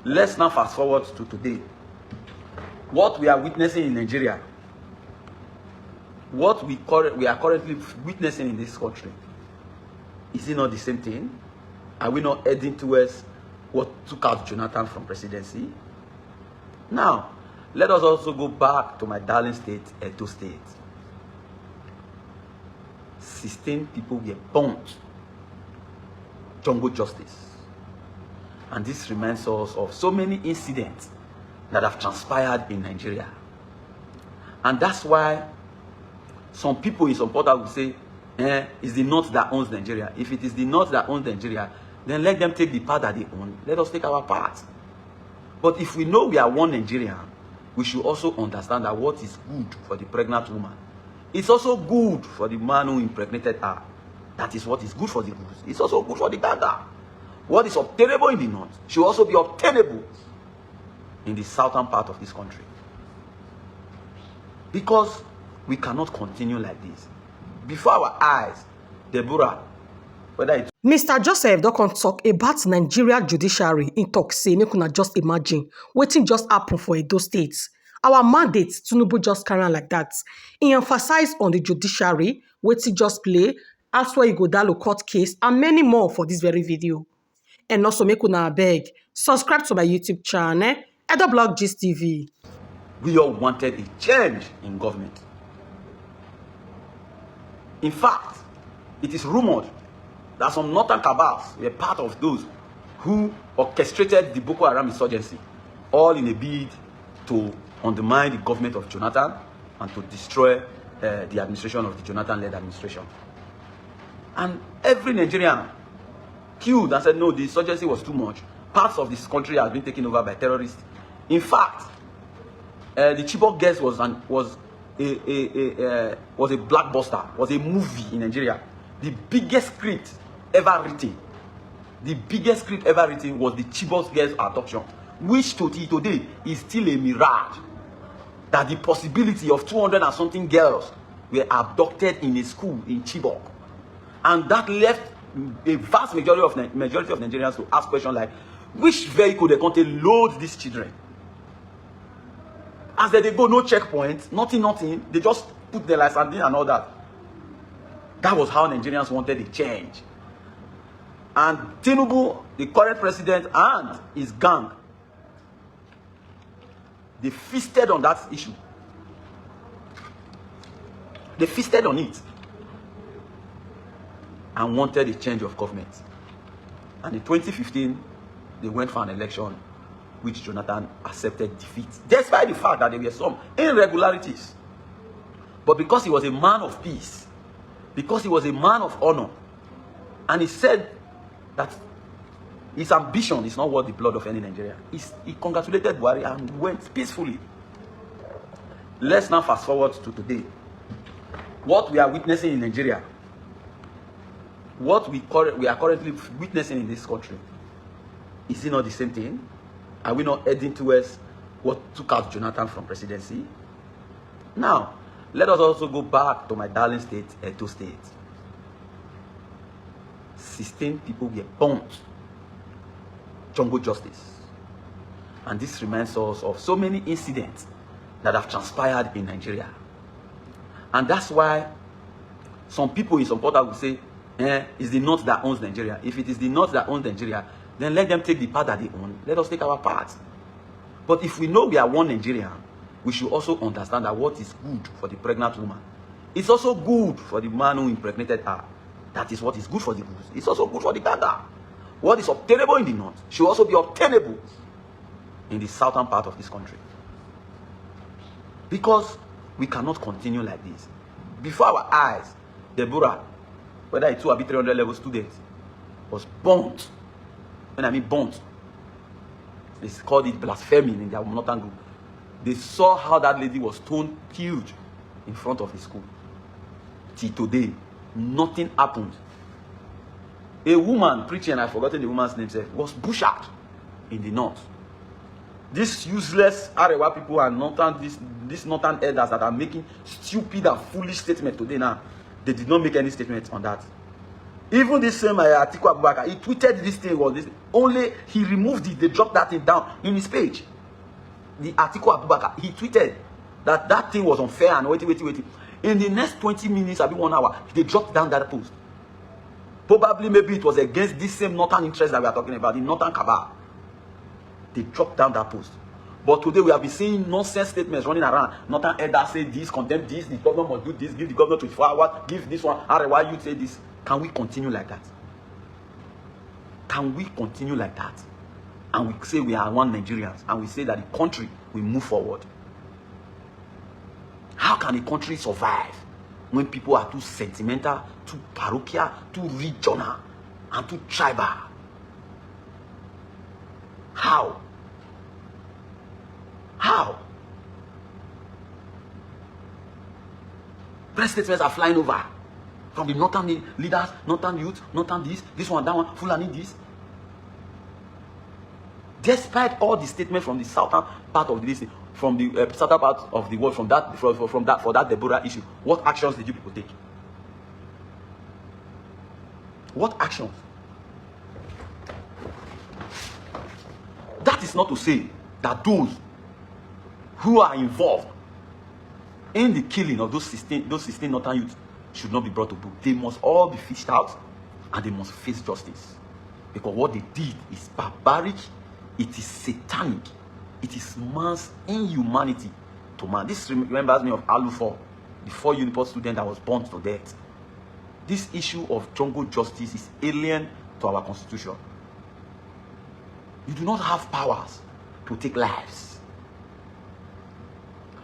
Let's now fast forward to today. What we are witnessing in Nigeria, what we are currently witnessing in this country, is it not the same thing? Are we not heading towards what took out Jonathan from presidency? Now, let us also go back to my darling state, Edo State. 16 people were burnt. Jungle justice. And this reminds us of so many incidents that have transpired in Nigeria. And that's why some people in some quarter will say, it's the North that owns Nigeria. If it is the North that owns Nigeria, then let them take the part that they own. Let us take our part. But if we know we are one Nigerian, we should also understand that what is good for the pregnant woman, it's also good for the man who impregnated her. That is what is good for the goose. It's also good for the gander. What is obtainable in the North should also be obtainable in the southern part of this country. Because we cannot continue like this. Before our eyes, Deborah, whether it's Mr. Joseph don't talk about Nigeria judiciary in talk say you can just imagine waiting just happen for Edo State. Our mandate Tinubu just carry on like that. He emphasized on the judiciary, waiting just play, as where you go down court case and many more for this very video. And also make una beg, subscribe to my YouTube channel, Blog Gist TV. We all wanted a change in government. In fact, it is rumored that some northern cabals were part of those who orchestrated the Boko Haram insurgency, all in a bid to undermine the government of Jonathan and to destroy the administration of the Jonathan-led administration. And every Nigerian queued and said, no, the insurgency was too much. Parts of this country have been taken over by terrorists. In fact, the Chibok Girls was a blockbuster, was a movie in Nigeria. The biggest script ever written. The biggest script ever written was the Chibok Girls abduction, which today is still a mirage. That the possibility of 200 and something girls were abducted in a school in Chibok. And that left a vast majority of Nigerians to ask questions like, which vehicle they can load these children? As they go, no checkpoint, nothing, they just put their license in and all that. That was how Nigerians wanted a change. And Tinubu, the current president, and his gang, they feasted on that issue. They feasted on it and wanted a change of government. And in 2015, they went for an election which Jonathan accepted defeat, despite the fact that there were some irregularities. But because he was a man of peace, because he was a man of honor, and he said that his ambition is not worth the blood of any Nigerian, he congratulated Buhari and went peacefully. Let's now fast forward to today. What we are witnessing in Nigeria, what we are currently witnessing in this country, is it not the same thing? Are we not heading towards what took out Jonathan from presidency? Now, let us also go back to my darling state, Edo State. 16 people were burnt. Jungle justice. And this reminds us of so many incidents that have transpired in Nigeria. And that's why some people in some quarter will say, it's the North that owns Nigeria. If it is the North that owns Nigeria, then let them take the part that they own. Let us take our part. But if we know we are one Nigerian, we should also understand that what is good for the pregnant woman, it's also good for the man who impregnated her. That is what is good for the goose. It's also good for the gander. What is obtainable in the North should also be obtainable in the southern part of this country. Because we cannot continue like this. Before our eyes, Deborah, whether it's 2 or 300 level student, was burnt. When I mean burnt, they called it blaspheming in their northern group. They saw how that lady was stoned, killed in front of the school. Till today, nothing happened. A woman preaching, and I've forgotten the woman's name, was butchered in the north. These useless Arewa people and northern, these northern elders that are making stupid and foolish statements today now, they did not make any statement on that. Even this same Atiku Abubakar, he tweeted this thing or this. Only he removed it. They dropped that thing down in his page. The Atiku Abubakar, he tweeted that that thing was unfair and waiting. In the next 20 minutes, I'll be 1 hour, they dropped down that post. Probably maybe it was against this same northern interest that we are talking about, the northern cabal. They dropped down that post. But today we have been seeing nonsense statements running around. Northern elder say this, condemn this, the government must do this, give the government 24 hours, give this one, why you say this. Can we continue like that? Can we continue like that? And we say we are one Nigerians, and we say that the country will move forward. How can a country survive when people are too sentimental, too parochial, too regional, and too tribal? How? How? Press statements are flying over from the northern leaders, northern youth, northern this one, that one, Fulani this. Despite all the statements from the southern part of the nation, from the southern part of the world, for that Deborah issue, what actions did you people take? What actions? That is not to say that those who are involved in the killing of those 16 northern youth should not be brought to book. They must all be fished out and they must face justice. Because what they did is barbaric, it is satanic, it is man's inhumanity to man. This remembers me of Alufo, the 4 Uniport student that was burnt to death. This issue of jungle justice is alien to our constitution. You do not have powers to take lives.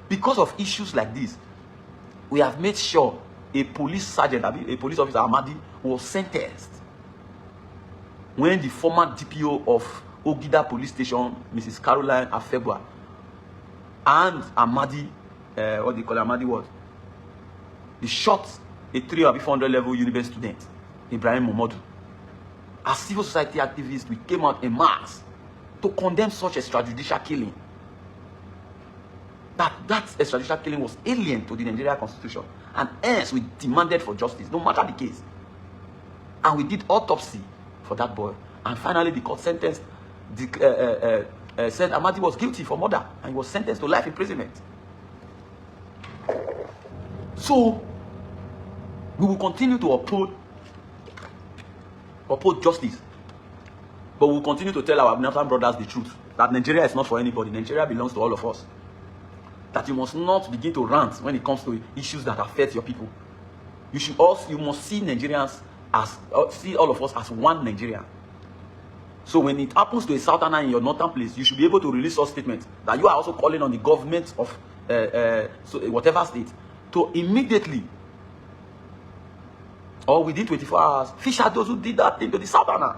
Because of issues like this, we have made sure a police sergeant, a police officer, Amadi, was sentenced when the former DPO of Ogida police station, Mrs. Caroline Afebwa, and Amadi, what do you call Amadi was? They shot a 300 or 400 level university student, Ibrahim Momodu. As civil society activists, we came out en masse to condemn such extrajudicial killing. That extrajudicial killing was alien to the Nigerian constitution, and hence we demanded for justice, no matter the case. And we did autopsy for that boy, and finally the court sentenced, said Amadi was guilty for murder, and he was sentenced to life imprisonment. So we will continue to uphold justice, but we will continue to tell our northern brothers the truth, that Nigeria is not for anybody. Nigeria belongs to all of us. That you must not begin to rant when it comes to issues that affect your people. You must see Nigerians as see all of us as one Nigerian. So when it happens to a southerner in your northern place, you should be able to release a statement that you are also calling on the government of whatever state to immediately, or within 24 hours, fish out those who did that thing to the southerner.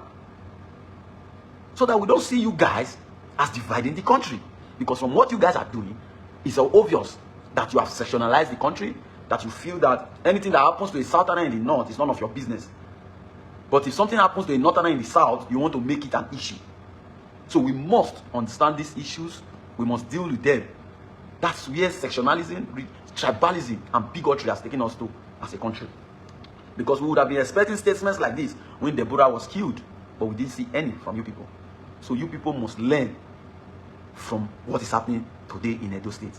So that we don't see you guys as dividing the country. Because from what you guys are doing, it's so obvious that you have sectionalized the country, that you feel that anything that happens to a southerner in the north is none of your business. But if something happens to a northerner in the south, you want to make it an issue. So we must understand these issues. We must deal with them. That's where sectionalism, tribalism, and bigotry has taken us to as a country. Because we would have been expecting statements like this when Deborah was killed, but we didn't see any from you people. So you people must learn from what is happening today in Edo State.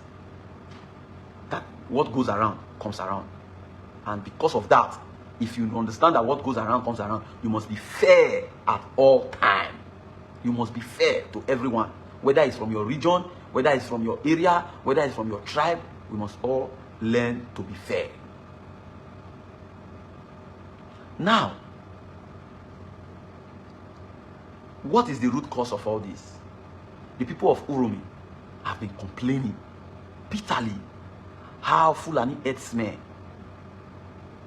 That what goes around comes around. And because of that, if you understand that what goes around comes around, you must be fair at all time. You must be fair to everyone. Whether it's from your region, whether it's from your area, whether it's from your tribe, we must all learn to be fair. Now, what is the root cause of all this? The people of Uromi have been complaining bitterly how Fulani herdsmen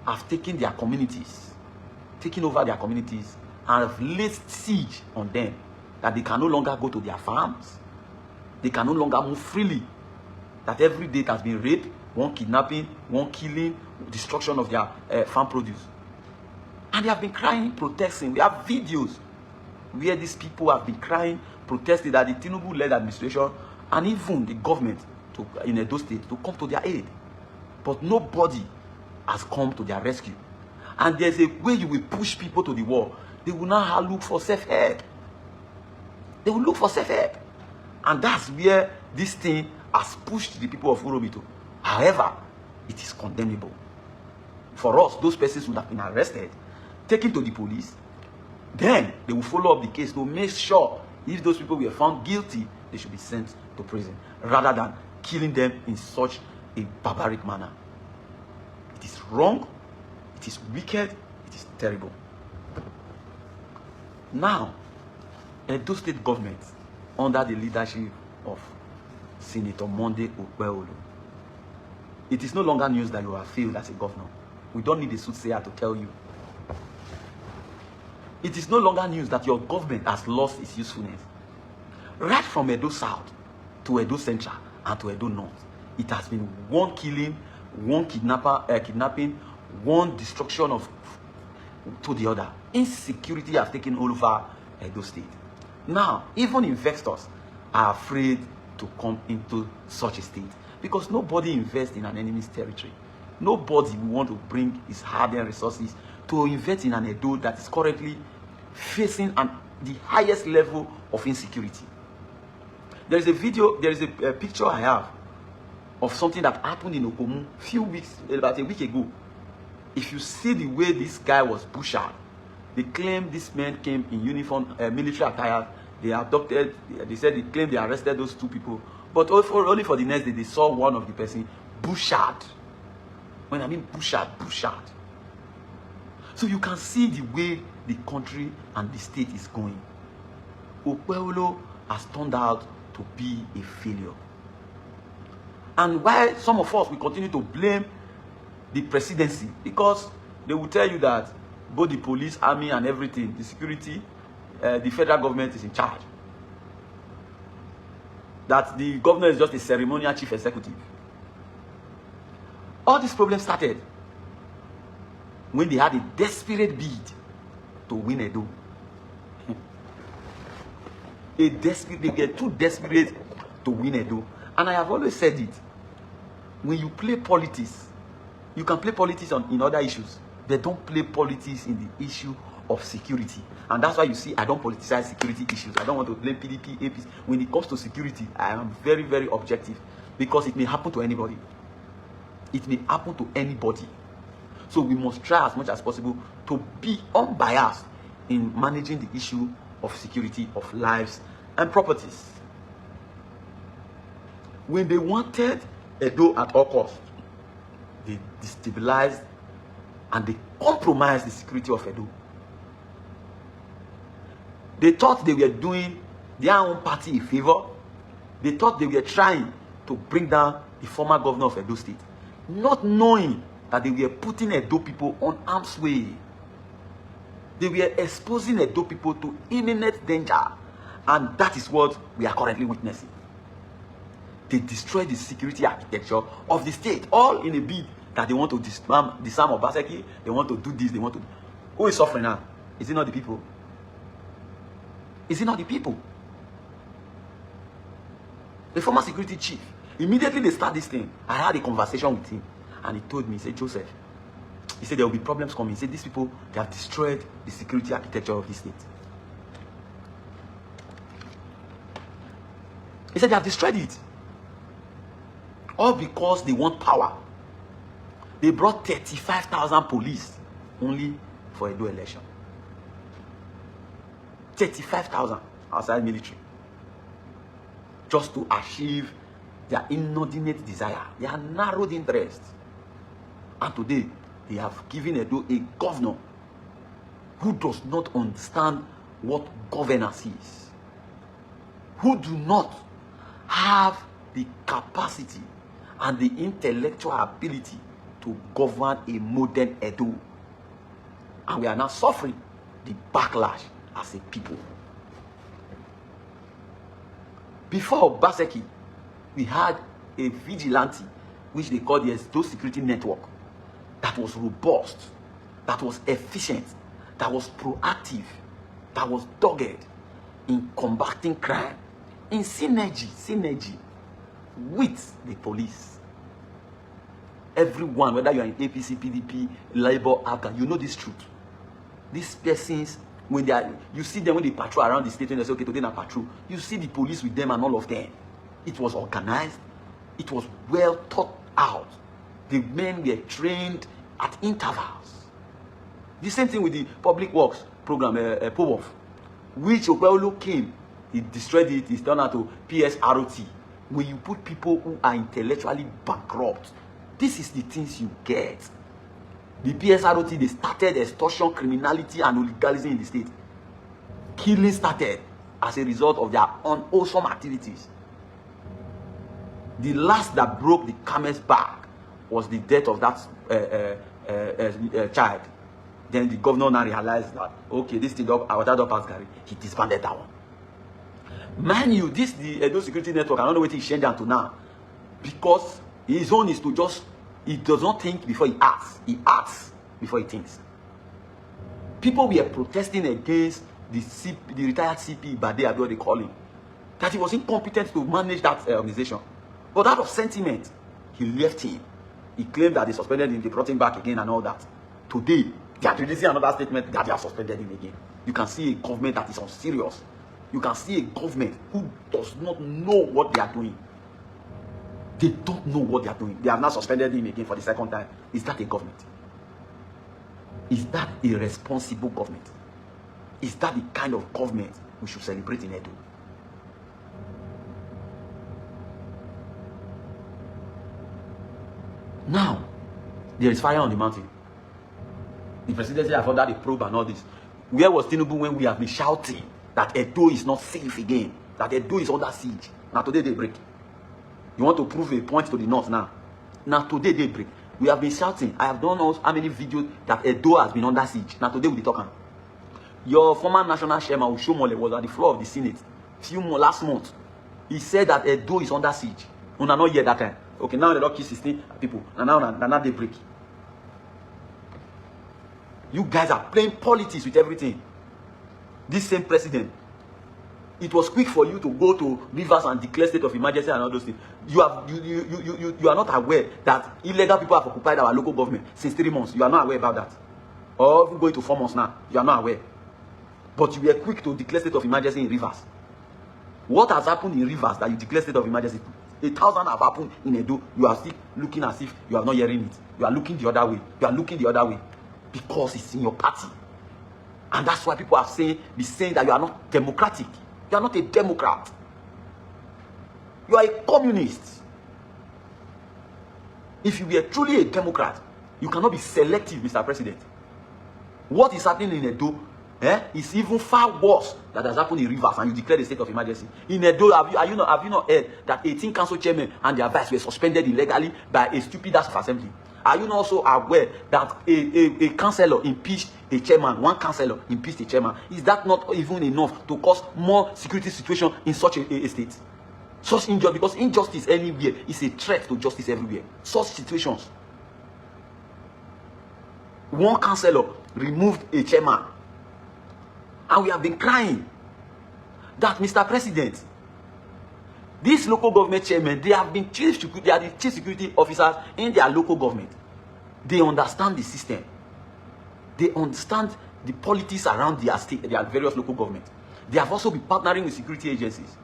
have taken their communities, taken over their communities, and have laid siege on them, that they can no longer go to their farms, they can no longer move freely, that every day has been rape, one kidnapping, one killing, destruction of their farm produce. And they have been crying, protesting. We have videos where these people have been crying, protesting that the Tinubu-led administration and even the government in Edo State to come to their aid. But nobody has come to their rescue. and there's a way you will push people to the wall, they will now look for self-help. They will look for self-help. And that's where this thing has pushed the people of Uromi to. However, it is condemnable. For us, those persons would have been arrested, taken to the police. Then they will follow up the case to make sure if those people were found guilty, they should be sent to prison, rather than killing them in such a barbaric manner. It is wrong, it is wicked, it is terrible. Now, Edo State government, under the leadership of Senator Monday Okpebholo, it is no longer news that you have failed as a governor. We don't need a soothsayer to tell you. It is no longer news that your government has lost its usefulness. Right from Edo South to Edo Central and to Edo North, it has been one killing, one kidnapping, one destruction of to the other. Insecurity has taken all over Edo State. Now, even investors are afraid to come into such a state because nobody invests in an enemy's territory. Nobody will want to bring his hard-earned resources to invest in an Edo that is currently facing the highest level of insecurity. There is a video, there is a picture I have of something that happened in Okomu about a week ago. If you see the way this guy was butchered, they claim this man came in uniform, military attire. They abducted, they said they claimed they arrested those two people. But only for the next day, they saw one of the person butchered. When I mean butchered. So you can see the way the country and the state is going. Okpebholo has turned out to be a failure. And why some of us will continue to blame the presidency, because they will tell you that both the police, army, and everything, the security, the federal government is in charge. That the governor is just a ceremonial chief executive. All these problems started when they had a desperate bid to win Edo. They get too desperate to win Edo. And I have always said it. When you play politics, you can play politics in other issues. They don't play politics in the issue of security. And that's why you see I don't politicize security issues. I don't want to blame PDP, APC. When it comes to security, I am very, very objective. Because it may happen to anybody. It may happen to anybody. So we must try as much as possible to be unbiased in managing the issue of security of lives and properties. When they wanted Edo at all costs, they destabilized and they compromised the security of Edo. They thought they were doing their own party a favor. They thought they were trying to bring down the former governor of Edo State, not knowing that they were putting Edo people on arm's way. They were exposing Edo people to imminent danger. And that is what we are currently witnessing. They destroyed the security architecture of the state, all in a bid that they want to disarm Obaseki. They want to do this, they want to... Who is suffering now? Is it not the people? Is it not the people? The former security chief, immediately they start this thing. I had a conversation with him, and he told me, he said, Joseph, he said there will be problems coming. He said these people, they have destroyed the security architecture of the state. He said they have destroyed it. All because they want power. They brought 35,000 police only for Edo election. 35,000 outside military. Just to achieve their inordinate desire, their narrowed interest. And today, they have given Edo a governor who does not understand what governance is. Who do not have the capacity and the intellectual ability to govern a modern Edo. And we are now suffering the backlash as a people. Before Obaseki, we had a vigilante, which they call the Edo Security Network, that was robust, that was efficient, that was proactive, that was dogged in combating crime, in synergy with the police. everyone, whether you are in APC, PDP, Labour, Afghan, you know this truth. These persons, when they are, you see them when they patrol around the state, when they say, okay, today na patrol, you see the police with them and all of them. It was organized. It was well thought out. The men were trained at intervals. The same thing with the public works program, POWOF, which Okwelo came, he destroyed it, it's turned out to PSROT. When you put people who are intellectually bankrupt, this is the things you get. The PSROT, they started extortion, criminality, and illegalism in the state. Killing started as a result of their unwholesome activities. The last that broke the camel's back was the death of that child. Then the governor now realized that, okay, this thing up, our dad up as Gary, he disbanded that one. Mind you, this the Edo Security Network, I don't know what he changed to now. Because his own is to just, he does not think before he acts. He acts before he thinks. People were protesting against the retired CP, Bade, what they call him, that he was incompetent to manage that organization. But out of sentiment, he left him. He claimed that they suspended him, they brought him back again and all that. Today, they are releasing another statement that they have suspended him again. You can see a government that is unserious. You can see a government who does not know what they are doing. They don't know what they are doing. They have now suspended him again for the second time. Is that a government? Is that a responsible government? Is that the kind of government we should celebrate in Edo? Now, there is fire on the mountain. The presidency have ordered a probe and all this. Where was Tinubu when we have been shouting that Edo is not safe again? That Edo is under siege. Now today they break. You want to prove a point to the north now. Now today they break. We have been shouting. I have done how many videos that Edo has been under siege. Now today we be talking. Your former national chairman, Uromi, was at the floor of the Senate last month. He said that Edo is under siege. Una not hear that time. Okay, now they don't kill 16 people. And now they break. You guys are playing politics with everything. This same president, it was quick for you to go to Rivers and declare state of emergency and all those things. You are not aware that illegal people have occupied our local government since 3 months. You are not aware about that. Or even going to 4 months now. You are not aware. But you were quick to declare state of emergency in Rivers. What has happened in Rivers that you declare state of emergency? 1,000 have happened in Edo. You are still looking as if you are not hearing it. You are looking the other way. You are looking the other way. Because it's in your party. And that's why people are saying that you are not democratic. You are not a Democrat. You are a communist. If you were truly a Democrat, you cannot be selective, Mr. President. What is happening in Edo is even far worse than has happened in Rivers, and you declare the state of emergency. In Edo, have you not heard that 18 council chairmen and their vice were suspended illegally by a stupid ass of assembly? Are you not also aware that a councillor impeached a chairman, one councillor impeached a chairman? Is that not even enough to cause more security situation in such a state? Such injustice, because injustice anywhere is a threat to justice everywhere. Such situations. One councillor removed a chairman. And we have been crying that, Mr. President, these local government chairmen, they have been they are the chief security officers in their local government. They understand the system. They understand the politics around their state, their various local governments. They have also been partnering with security agencies.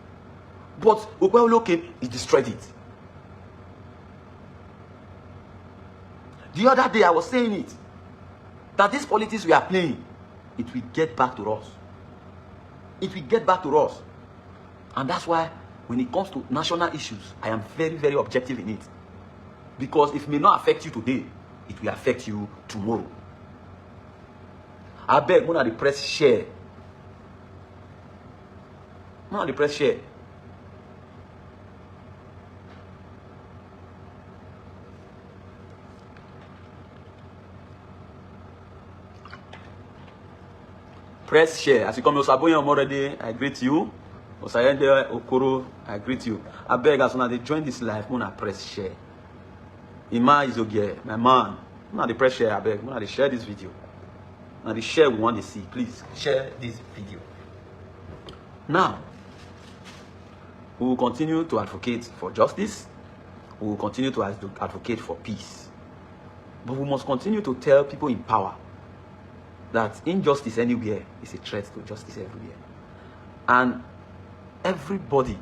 But Okwelo came, he destroyed it. The other day I was saying it, that this politics we are playing, it will get back to us. It will get back to us. And that's why when it comes to national issues, I am very, very objective in it. Because it may not affect you today, it will affect you tomorrow. I beg, when I press share. When I press share. Press share. As you come, Osaboyan already, I greet you. Osayende Okoro, I greet you. I beg as soon as they join this live, when I press share. Ima is okay, my man. When I press share, I beg. When I share this video. Now the share we want to see. Please share this video. Now, we will continue to advocate for justice. We will continue to advocate for peace. But we must continue to tell people in power that injustice anywhere is a threat to justice everywhere. And everybody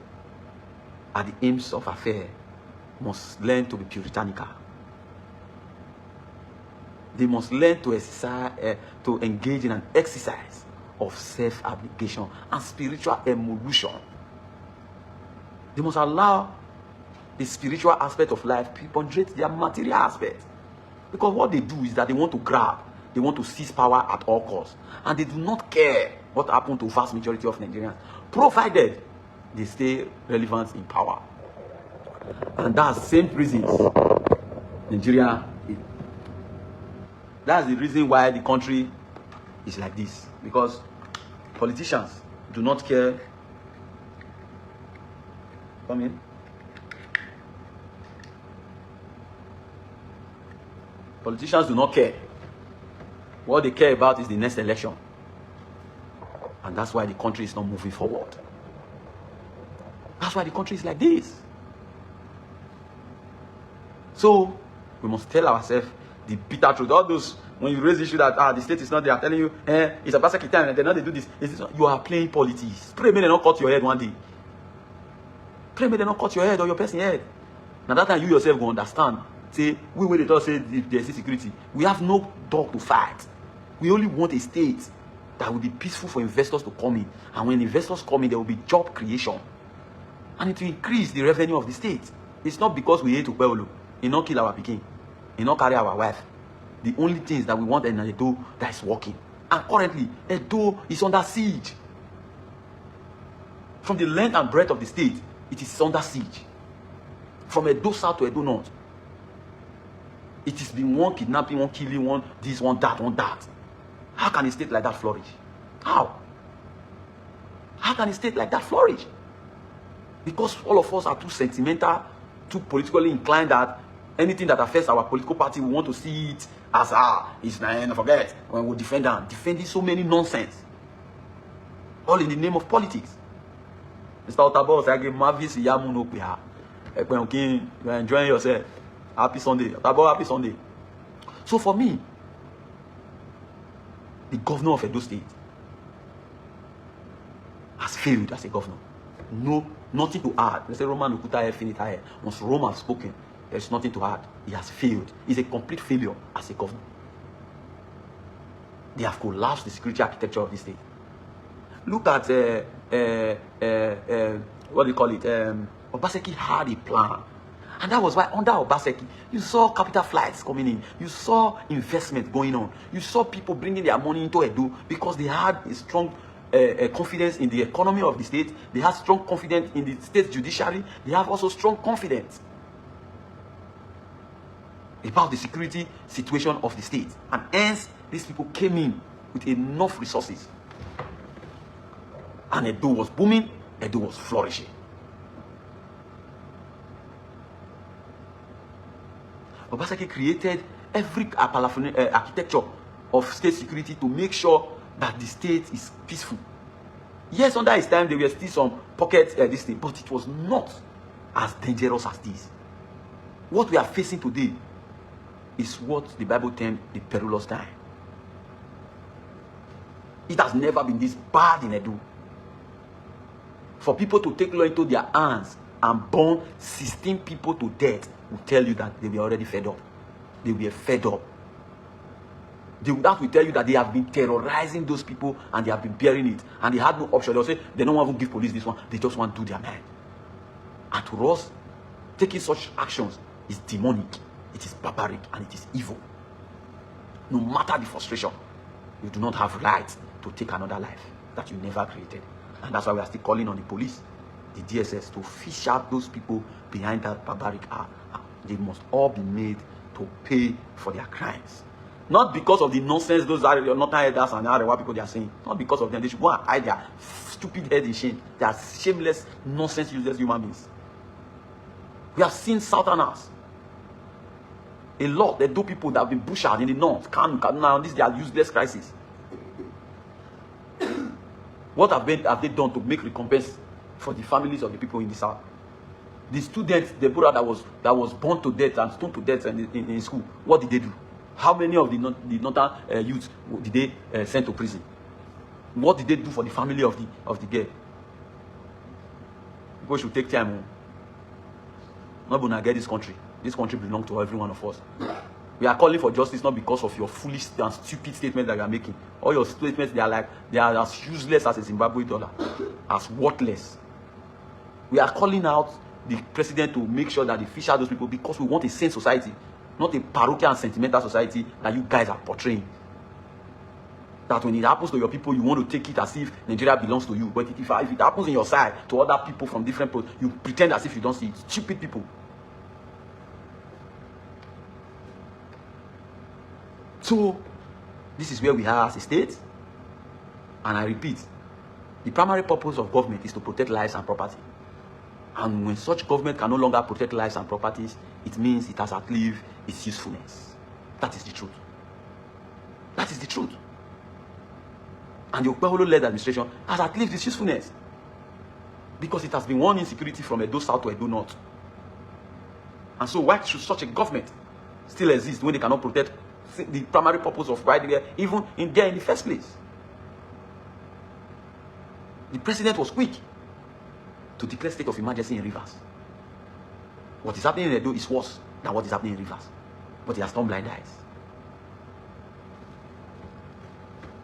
at the aims of affair must learn to be puritanical. They must learn to exercise, to engage in an exercise of self-abnegation and spiritual evolution. They must allow the spiritual aspect of life preponderate their material aspect. Because what they do is that they want to grab, they want to seize power at all costs. And they do not care what happened to vast majority of Nigerians, provided they stay relevant in power. And that's the same reasons Nigeria is. That's the reason why the country is like this. Because politicians do not care. Come in. Politicians do not care. What they care about is the next election. And that's why the country is not moving forward. That's why the country is like this. So, we must tell ourselves the bitter truth. All those, when you raise the issue that the state is not there, telling you, it's a Barbaric time, and they're not, they do this. You are playing politics. Pray may they not cut your head one day. Pray may they not cut your head or your person's head. Now that time you yourself will understand. Say, we will talk, say there's insecurity. We have no dog to fight. We only want a state that will be peaceful for investors to come in. And when investors come in, there will be job creation. And it will increase the revenue of the state. It's not because we hate Upewolo. It not kill our pikin. It not carry our wife. The only things that we want in Edo that is working. And currently, Edo is under siege. From the length and breadth of the state, it is under siege. From Edo South to Edo North. It has been one kidnapping, one killing, one this, one that, one that. How can a state like that flourish? How? How can a state like that flourish? Because all of us are too sentimental, too politically inclined that anything that affects our political party, we want to see it as, it's not forget, when we defend them. Defending so many nonsense. All in the name of politics. Mr. Otabo, I give Mavis Yamuno Pia. You are enjoying yourself. Happy Sunday. Otabo, happy Sunday. So for me, the governor of Edo State has failed as a governor. No, nothing to add. They say Roman Ukuta finita here. Once Rome has spoken, there is nothing to add. He has failed. He's a complete failure as a governor. They have collapsed the security architecture of this state. Look at what do you call it? Obaseki had a plan. And that was why under Obaseki, you saw capital flights coming in. You saw investment going on. You saw people bringing their money into Edo because they had a strong confidence in the economy of the state. They have strong confidence in the state judiciary. They have also strong confidence about the security situation of the state. And hence, these people came in with enough resources. And Edo was booming, Edo was flourishing. Obaseki created every architecture of state security to make sure that the state is peaceful. Yes, under his time, there were still some pockets, this thing, but it was not as dangerous as this. What we are facing today is what the Bible termed the perilous time. It has never been this bad in Edo. For people to take law into their hands and burn 16 people to death will tell you that they were already fed up. They were fed up. That will tell you that they have been terrorizing those people and they have been bearing it. And they had no option. They'll say, they don't want to give police this one. They just want to do their man. And to us, taking such actions is demonic. It is barbaric and it is evil. No matter the frustration, you do not have right to take another life that you never created. And that's why we are still calling on the police, the DSS, to fish out those people behind that barbaric act. They must all be made to pay for their crimes. Not because of the nonsense those are not elders and Arewa people they are saying. Not because of them. They should go and hide their stupid head in shame. They are shameless, nonsense, useless human beings. We have seen Southerners. A lot. They do people that have been butchered in the north. Now this they are useless crisis. What have they done to make recompense for the families of the people in the south? The students, the brother that was born to death and stoned to death in school, what did they do? How many of the northern youths did they send to prison? What did they do for the family of the girl? People should take time. Not gonna get this country. This country belongs to every one of us. We are calling for justice not because of your foolish and stupid statements that you are making. All your statements, they are as useless as a Zimbabwe dollar, as worthless. We are calling out the president to make sure that they fish out those people because we want a sane society, not a parochial and sentimental society that you guys are portraying. That when it happens to your people, you want to take it as if Nigeria belongs to you. But if it happens in your side to other people from different places, you pretend as if you don't see it. Stupid people. So, this is where we are as a state. And I repeat, the primary purpose of government is to protect lives and property. And when such government can no longer protect lives and properties, it means it has outlived its usefulness. That is the truth. That is the truth. And the Okpeholo-led administration has outlived its usefulness. Because it has been one insecurity from Edo South to Edo North. And so why should such a government still exist when they cannot protect the primary purpose of why they were even in there in the first place? The president was quick to declare state of emergency in Rivers. What is happening in Edo is worse than what is happening in Rivers. But he has turned blind eyes.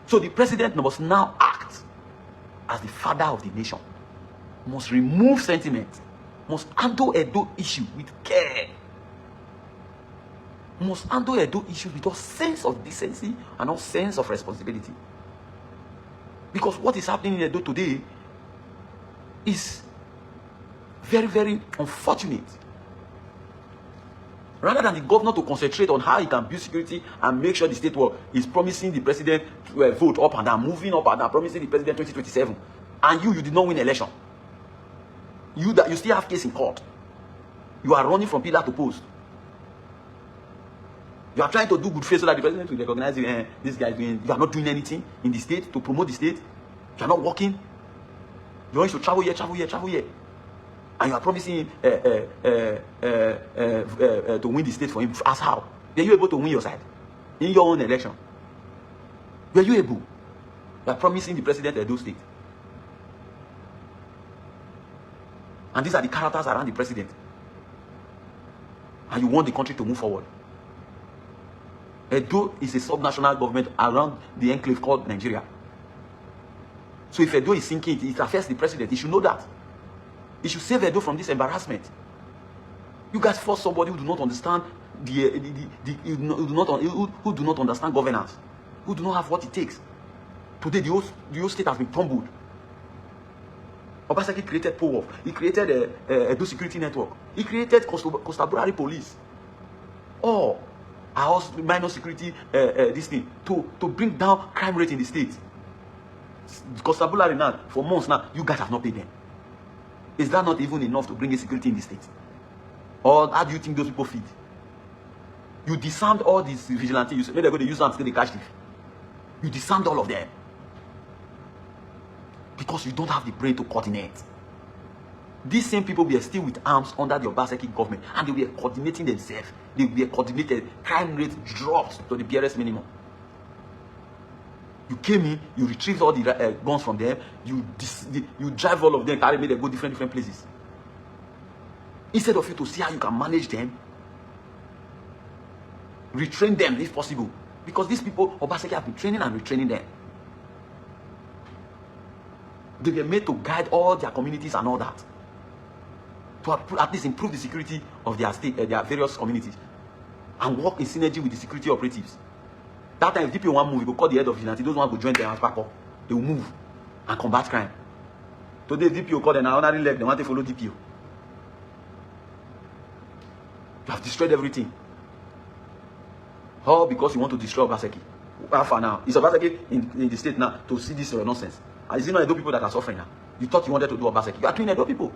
So the president must now act as the father of the nation. Must remove sentiment. Must handle Edo issue with care. Must handle Edo issue with a sense of decency and a sense of responsibility. Because what is happening in Edo today is very, very unfortunate. Rather than the governor to concentrate on how he can build security and make sure the state is promising the president to vote up and down, moving up and down, promising the president 2027, and you did not win election. You still have case in court. You are running from pillar to post. You are trying to do good faith so that the president will recognize you. This guy is doing. You are not doing anything in the state to promote the state. You are not working. You want to travel here, travel here, travel here. And you are promising to win the state for him. As how? Were you able to win your side? In your own election? Were you able? You are promising the president Edo State. And these are the characters around the president. And you want the country to move forward. Edo is a subnational government around the enclave called Nigeria. So if Edo is sinking, it affects the president. He should know that. He should save Edo from this embarrassment. You guys force somebody who do not understand who do not understand governance, who do not have what it takes. Today, the whole state has been tumbled. Obaseki created POWOF. He created Edo Security Network. He created Constabulary Police. Or house minor security this thing to bring down crime rate in the state. Constabulary now, for months now, you guys have not paid them. Is that not even enough to bring insecurity in the state? Or how do you think those people feed? You disarmed all these vigilantes. Maybe they're going to use them to get the cash thief. You disarmed all of them. Because you don't have the brain to coordinate. These same people were still with arms under the Obaseki government. And they were coordinating themselves. They were coordinated. Crime rate dropped to the barest minimum. You came in, you retrieved all the guns from them, you drive all of them, carry them, they go different places. Instead of you to see how you can manage them, retrain them if possible. Because these people, Obaseki have been training and retraining them. They were made to guide all their communities and all that. To at least improve the security of their state, their various communities. And work in synergy with the security operatives. That time, if DPO want move, you go call the head of vigilante. Those ones will join them and back up. They will move and combat crime. Today, DPO call them an honorary leg. They want to follow DPO. You have destroyed everything. All because you want to destroy Obaseki. How far now? Is Obaseki in the state now to see this nonsense? And is it not Edo people that are suffering now? You thought you wanted to do Obaseki. You are doing Edo people.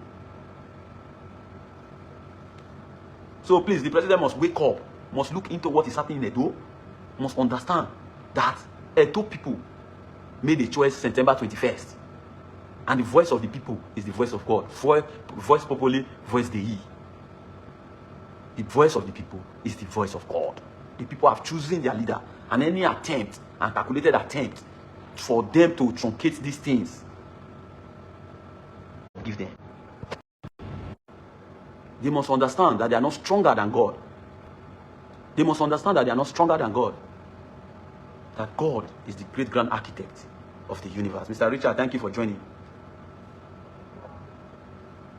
So please, the president must wake up. Must look into what is happening in Edo. Must understand that Edo people made a choice September 21st. And the voice of the people is the voice of God. Voice populi, voice Dei. The voice of the people is the voice of God. The people have chosen their leader. And any attempt, and calculated attempt, for them to truncate these things, give them. They must understand that they are not stronger than God. They must understand that they are not stronger than God. That God is the great grand architect of the universe. Mr. Richard, thank you for joining.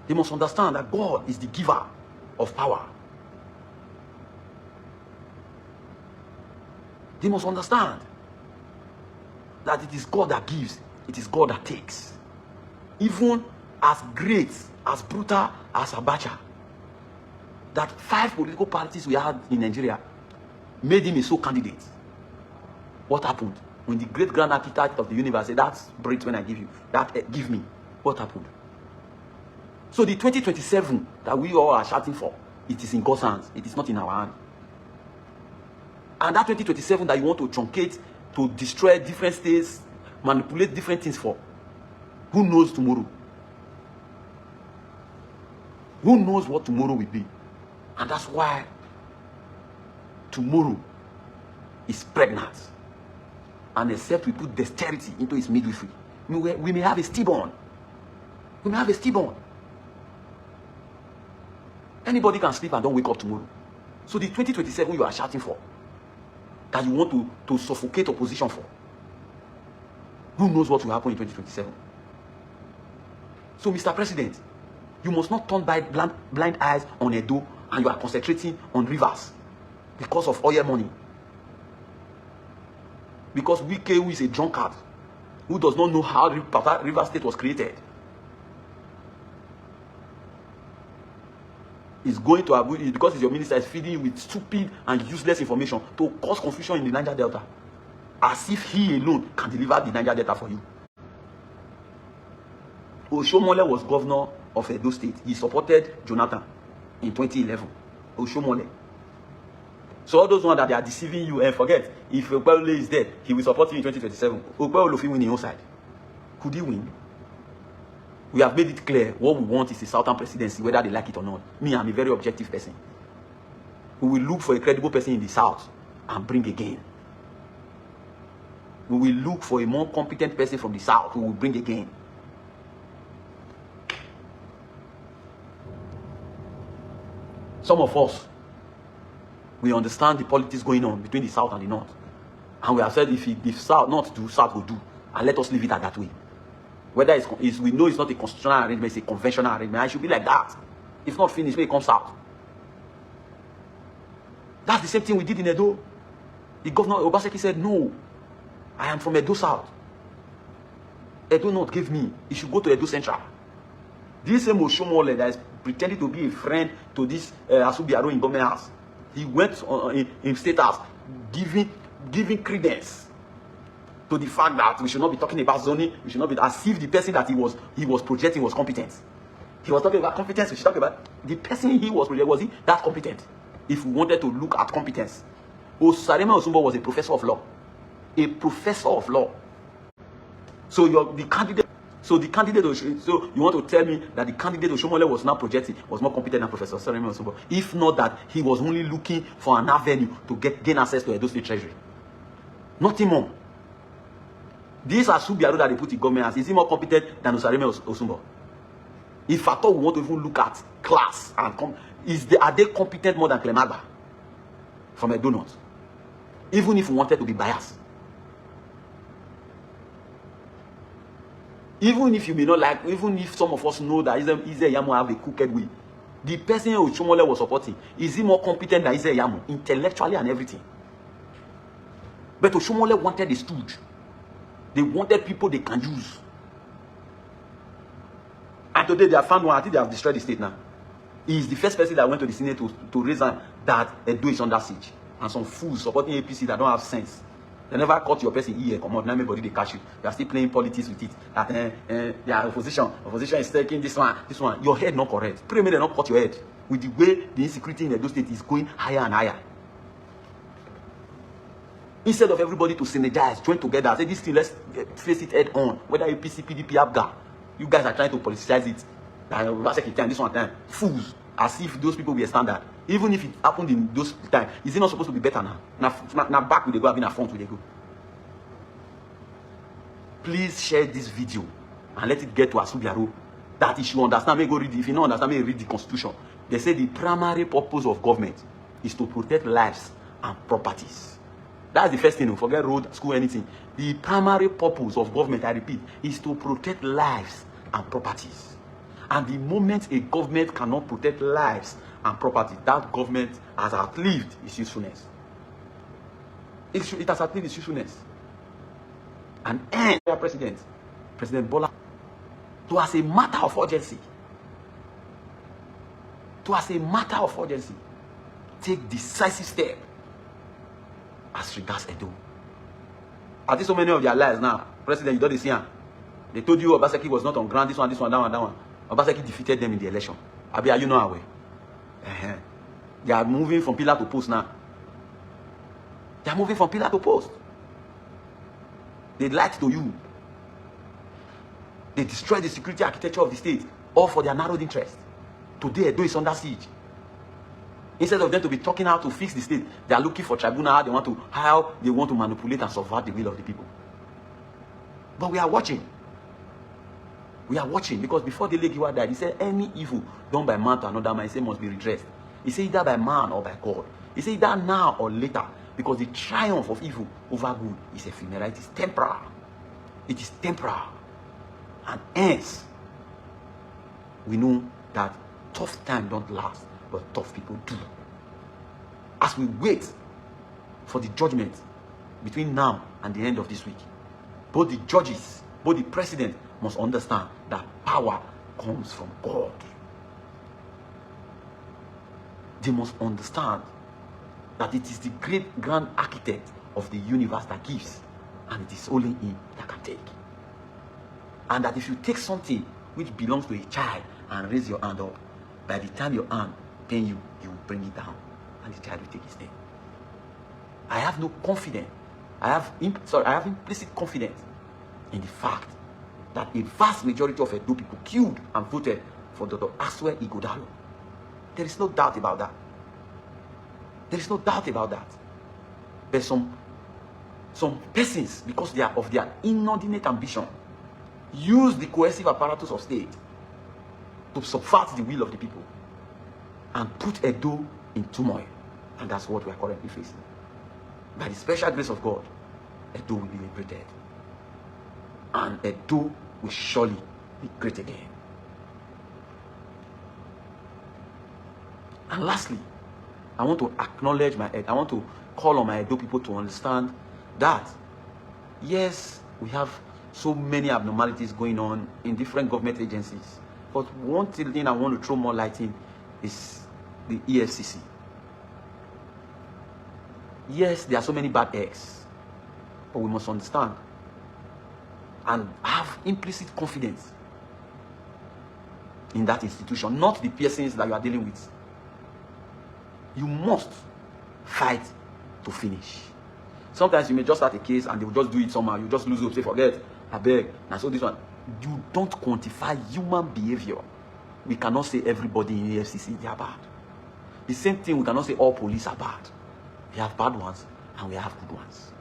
They must understand that God is the giver of power. They must understand that it is God that gives, it is God that takes. Even as great, as brutal as Abacha, that 5 political parties we had in Nigeria made him a sole candidate. What happened? When the great grand architect of the universe said, that's great when I give you, that give me. What happened? So the 2027 that we all are shouting for, it is in God's hands. It is not in our hand. And that 2027 that you want to truncate, to destroy different states, manipulate different things for, who knows tomorrow? Who knows what tomorrow will be? And that's why tomorrow is pregnant. And except we put dexterity into its midwifery, we may have a stillborn. We may have a stillborn. Anybody can sleep and don't wake up tomorrow. So the 2027 you are shouting for, that you want to suffocate opposition for, who knows what will happen in 2027? So, Mr. President, you must not turn blind eyes on Edo, and you are concentrating on rivers because of oil money. Because Wike, who is a drunkard, who does not know how River State was created, is going to Abuja because his your minister is feeding you with stupid and useless information to cause confusion in the Niger Delta, as if he alone can deliver the Niger Delta for you. Oshomole was governor of Edo State. He supported Jonathan in 2011. Oshomole. So all those ones that they are deceiving you, and forget, if Okpebholo is there, he will support you in 2027. Okpebholo will win the whole side. Could he win? We have made it clear what we want is a Southern presidency, whether they like it or not. Me, I'm a very objective person. We will look for a credible person in the South and bring again. We will look for a more competent person from the South who will bring again. Some of us, we understand the politics going on between the South and the North. And we have said if South, North do, South will do. And let us leave it at that way. Whether it's we know it's not a constitutional arrangement, it's a conventional arrangement. I should be like that. If not finished, may it comes out. That's the same thing we did in Edo. The governor Obaseki said, no, I am from Edo South. Edo North gave me. He should go to Edo Central. This same Oshomole that is pretending to be a friend to this Asubiaro in government house. He went in state house giving credence to the fact that we should not be talking about zoning, we should not be, as if the person that he was projecting was competent. He was talking about competence, we should talk about the person he was projecting, was he that competent? If we wanted to look at competence. Osarema Osumbo was a professor of law. A professor of law. So the candidate, so you want to tell me that the candidate Oshomole was not projecting, was more competent than Professor Osarema Osumbo? If not that he was only looking for an avenue to gain access to Edo State Treasury. Nothing more. These are Subiaro that they put in government as, is he more competent than Osareme Osumbo? If at all we want to even look at class and are they competent more than Clemagba from Edo North? Even if we wanted to be biased. Even if you may not like, even if some of us know that Ize Yamu have a crooked way, the person Oshomole was supporting, is he more competent than Ize Yamu intellectually and everything? But Oshomole wanted a stooge. They wanted people they can use. And today they have found one. I think they have destroyed the state now. He is the first person that went to the Senate to reason that Edo is under siege. And some fools supporting APC that don't have sense. They never caught your person here. Come on, now everybody they catch you. You are still playing politics with it. That their opposition is taking this one. Your head not correct. Pray me they not cut your head. With the way the insecurity in Edo State is going higher and higher. Instead of everybody to synergize, join together, say this thing, let's face it head on. Whether APC, PDP, ABGA, you guys are trying to politicize it. This one time, fools. as if those people were standard. Even if it happened in those times, is it not supposed to be better now? Now back with the go, having a front with the go. Please share this video and let it get to Asubiaro. That it should understand. May go read it. If you don't understand, may read the Constitution. They say the primary purpose of government is to protect lives and properties. That's the first thing. Forget road, school, anything. The primary purpose of government, I repeat, is to protect lives and properties. And the moment a government cannot protect lives and property, that government has outlived its usefulness. It has outlived its usefulness. And President Bola, to as a matter of urgency, take decisive step as regards Edo. Are there so many of their lies now? President, you don't see him. They told you Obaseki was not on ground, this one, that one. Obaseki defeated them in the election. Abi, are you not aware? They are moving from pillar to post now. They are moving from pillar to post. They lied to you. They destroyed the security architecture of the state, all for their narrowed interest. Today, Edo is under siege. Instead of them to be talking how to fix the state, they are looking for tribunal, how they want to manipulate and subvert the will of the people. But we are watching. We are watching, because before the Legiwa died, he said any evil done by man to another man, he said must be redressed. He said either by man or by God. He said either now or later, because the triumph of evil over good is ephemeral. It is temporal. It is temporal. And hence, we know that tough times don't last, but tough people do. As we wait for the judgment between now and the end of this week, both the judges, both the president must understand that power comes from God. They must understand that it is the great grand architect of the universe that gives, and it is only him that can take. And that if you take something which belongs to a child and raise your hand up, by the time your hand pain you, you will bring it down, and the child will take his name. I have no confidence. I have implicit confidence in the fact that a vast majority of Edo people queued and voted for Dr. Aswe Ighodalo. There is no doubt about that. There is no doubt about that. There's some persons, because they are of their inordinate ambition, use the coercive apparatus of state to subvert the will of the people and put Edo in turmoil. And that's what we are currently facing. By the special grace of God, Edo will be liberated. And Edo will surely be great again. And lastly, I want to acknowledge I want to call on my Edo people to understand that, yes, we have so many abnormalities going on in different government agencies. But one thing I want to throw more light in is the EFCC. Yes, there are so many bad eggs, but we must understand and have implicit confidence in that institution, not the persons that you are dealing with. You must fight to finish. Sometimes you may just start a case and they will just do it somehow. You just lose hope, say forget, I beg. And so this one, you don't quantify human behavior. We cannot say everybody in the EFCC, they are bad. The same thing, we cannot say all police are bad. We have bad ones and we have good ones.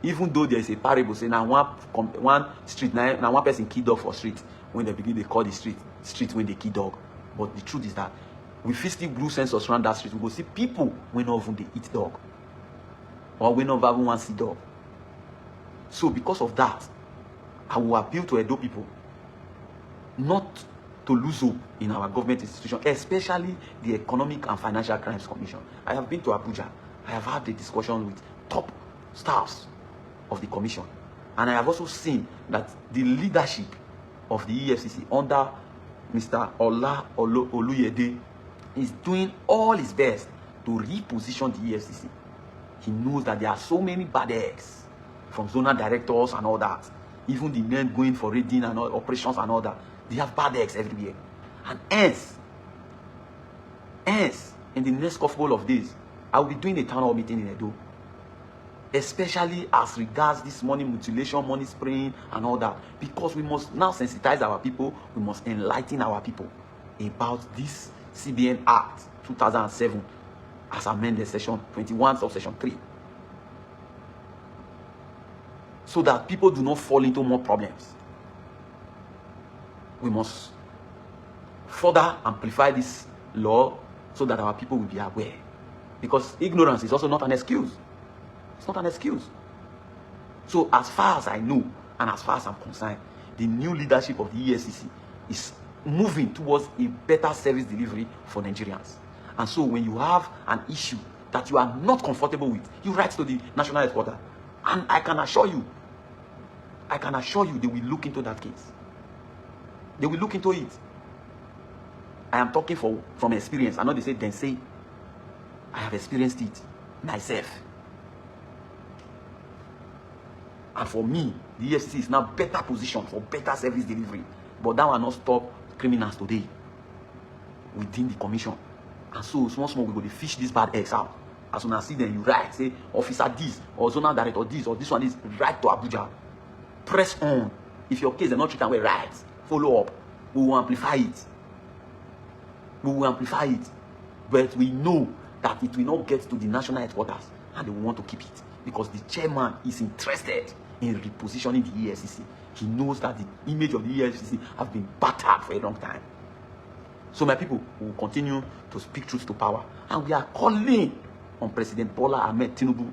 Even though there is a parable saying now one street, now one person kill dog for street. When they begin, they call the street when they kill dog. But the truth is that we still blue sensors around that street. We go see people when not even they eat dog, or when not even want to see dog. So because of that, I will appeal to Edo people not to lose hope in our government institution, especially the Economic and Financial Crimes Commission. I have been to Abuja. I have had a discussion with top staffs of the commission, and I have also seen that the leadership of the EFCC under Mr. Ola Oluyede is doing all his best to reposition the EFCC. He knows that there are so many bad eggs, from zonal directors and all that, even the men going for raiding and all, operations and all that. They have bad eggs everywhere. And hence, in the next couple of days, I will be doing a town hall meeting in Edo, especially as regards this money mutilation, money spraying and all that, because we must now sensitize our people. We must enlighten our people about this CBN Act 2007 as amended section 21 subsection 3. So that people do not fall into more problems. We must further amplify this law so that our people will be aware. Because ignorance is also not an excuse. It's not an excuse. So as far as I know, and as far as I'm concerned, the new leadership of the EFCC is moving towards a better service delivery for Nigerians. And so when you have an issue that you are not comfortable with, you write to the national headquarters. And I can assure you they will look into that case. They will look into it. I am talking from experience. I know they say, then say, I have experienced it myself. And for me, the EFCC is now better positioned for better service delivery. But that will not stop criminals today within the commission. And so, small, we go to fish these bad eggs out. As soon as see them, you write, say, officer this, or zonal director this, or this one is, write to Abuja. Press on. If your case is not treated well, write. Follow up. We will amplify it. We will amplify it. But we know that it will not get to the national headquarters, and they will want to keep it. Because the chairman is interested in repositioning the EFCC. He knows that the image of the EFCC has been battered for a long time. So my people, we will continue to speak truth to power. And we are calling on President Bola Ahmed Tinubu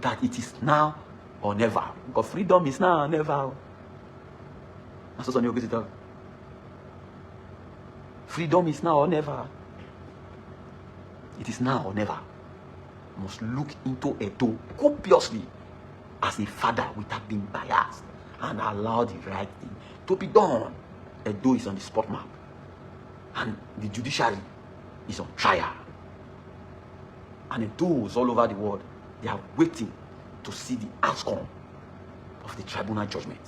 that it is now or never. Because freedom is now or never. Freedom is now or never. It is now or never. You must look into Edo copiously as a father without being biased and allow the right thing to be done. Edo is on the spot map. And the judiciary is on trial. And those all over the world, they are waiting to see the outcome of the tribunal judgment.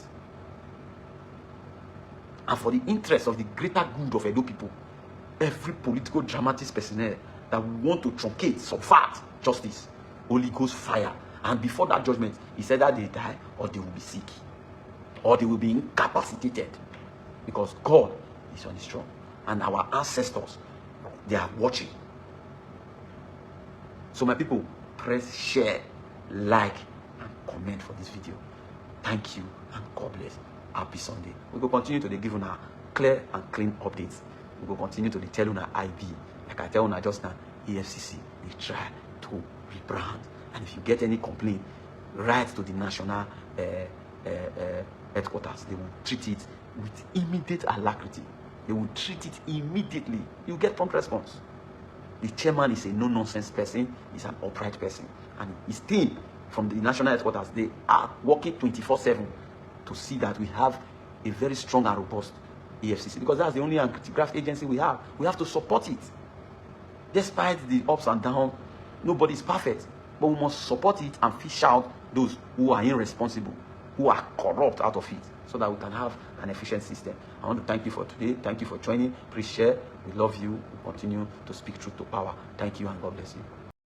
And for the interest of the greater good of Edo people, every political dramatist personnel that want to truncate, subvert justice, Holy Ghost fire. And before that judgment, it's either they die or they will be sick. Or they will be incapacitated. Because God is on his throne. And our ancestors, they are watching. So my people, press share, like, and comment for this video. Thank you and God bless. Happy Sunday. We will continue to give una clear and clean updates. We will continue to tell una IB. Like I tell una just now, EFCC, they try to rebrand. And if you get any complaint, write to the national headquarters. They will treat it with immediate alacrity. They will treat it immediately. You get prompt response. The chairman is a no-nonsense person. He's an upright person. And his team from the national headquarters, they are working 24/7 to see that we have a very strong and robust EFCC. Because that's the only anti-graft agency we have. We have to support it. Despite the ups and downs, nobody is perfect. But we must support it and fish out those who are irresponsible, who are corrupt out of it, so that we can have an efficient system. I want to thank you for today. Thank you for joining. Please share. We love you. We continue to speak truth to power. Thank you and God bless you.